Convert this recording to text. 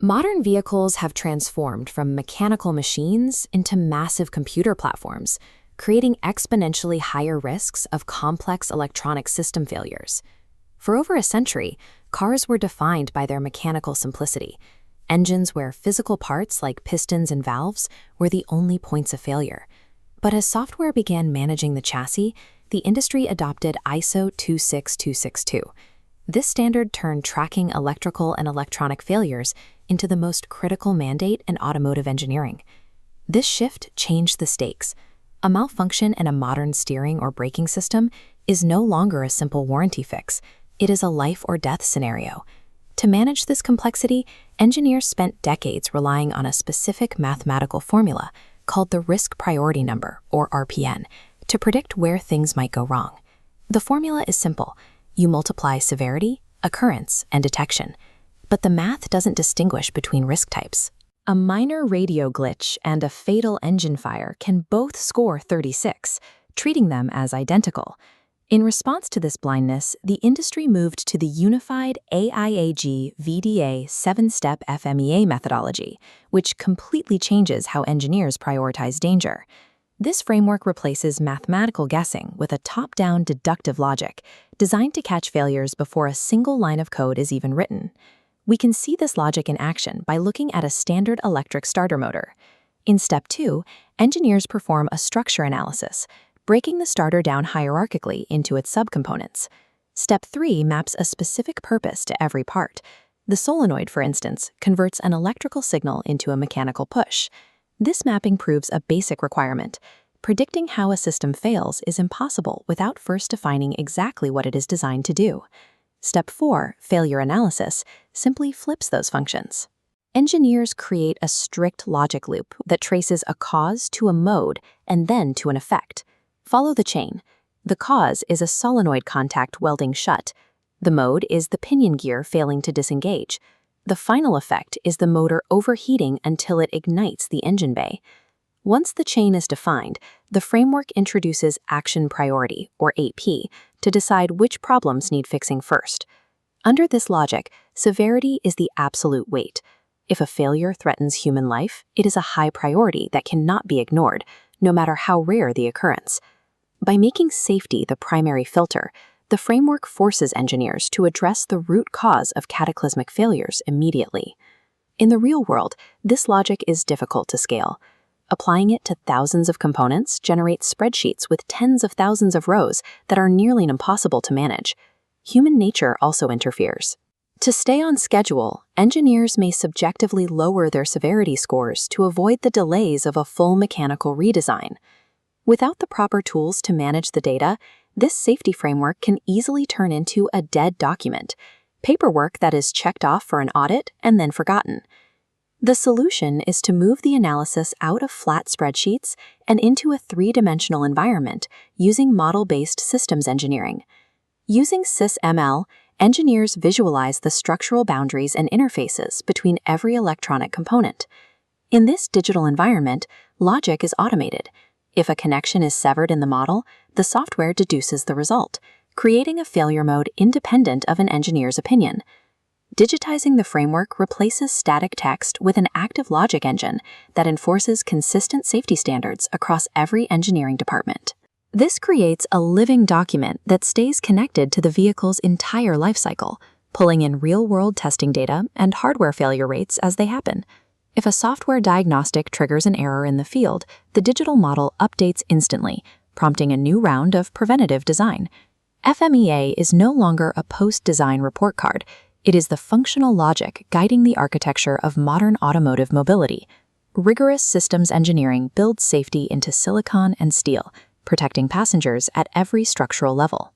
Modern vehicles have transformed from mechanical machines into massive computer platforms, creating exponentially higher risks of complex electronic system failures. For over a century, cars were defined by their mechanical simplicity, engines where physical parts like pistons and valves were the only points of failure. But as software began managing the chassis, the industry adopted ISO26262. This standard turned tracking electrical and electronic failures into the most critical mandate in automotive engineering. This shift changed the stakes. A malfunction in a modern steering or braking system is no longer a simple warranty fix. It is a life or death scenario. To manage this complexity, engineers spent decades relying on a specific mathematical formula called the risk priority number, or RPN, to predict where things might go wrong. The formula is simple. You multiply severity, occurrence, and detection. But the math doesn't distinguish between risk types. A minor radio glitch and a fatal engine fire can both score 36, treating them as identical. In response to this blindness, the industry moved to the unified AIAG-VDA 7-step FMEA methodology, which completely changes how engineers prioritize danger. This framework replaces mathematical guessing with a top-down deductive logic designed to catch failures before a single line of code is even written. We can see this logic in action by looking at a standard electric starter motor. In Step 2, engineers perform a structure analysis, breaking the starter down hierarchically into its subcomponents. Step 3 maps a specific purpose to every part. The solenoid, for instance, converts an electrical signal into a mechanical push. This mapping proves a basic requirement. Predicting how a system fails is impossible without first defining exactly what it is designed to do. Step 4, failure analysis, simply flips those functions. Engineers create a strict logic loop that traces a cause to a mode and then to an effect. Follow the chain. The cause is a solenoid contact welding shut. The mode is the pinion gear failing to disengage. The final effect is the motor overheating until it ignites the engine bay. Once the chain is defined, the framework introduces action priority, or AP, to decide which problems need fixing first. Under this logic, severity is the absolute weight. If a failure threatens human life, it is a high priority that cannot be ignored, no matter how rare the occurrence. By making safety the primary filter, the framework forces engineers to address the root cause of cataclysmic failures immediately. In the real world, this logic is difficult to scale. Applying it to thousands of components generates spreadsheets with tens of thousands of rows that are nearly impossible to manage. Human nature also interferes. To stay on schedule, engineers may subjectively lower their severity scores to avoid the delays of a full mechanical redesign. Without the proper tools to manage the data, this safety framework can easily turn into a dead document, paperwork that is checked off for an audit and then forgotten. The solution is to move the analysis out of flat spreadsheets and into a three-dimensional environment using model-based systems engineering. Using SysML, engineers visualize the structural boundaries and interfaces between every electronic component. In this digital environment, logic is automated. If a connection is severed in the model, the software deduces the result, creating a failure mode independent of an engineer's opinion. Digitizing the framework replaces static text with an active logic engine that enforces consistent safety standards across every engineering department. This creates a living document that stays connected to the vehicle's entire lifecycle, pulling in real-world testing data and hardware failure rates as they happen. If a software diagnostic triggers an error in the field, the digital model updates instantly, prompting a new round of preventative design. FMEA is no longer a post-design report card. It is the functional logic guiding the architecture of modern automotive mobility. Rigorous systems engineering builds safety into silicon and steel, protecting passengers at every structural level.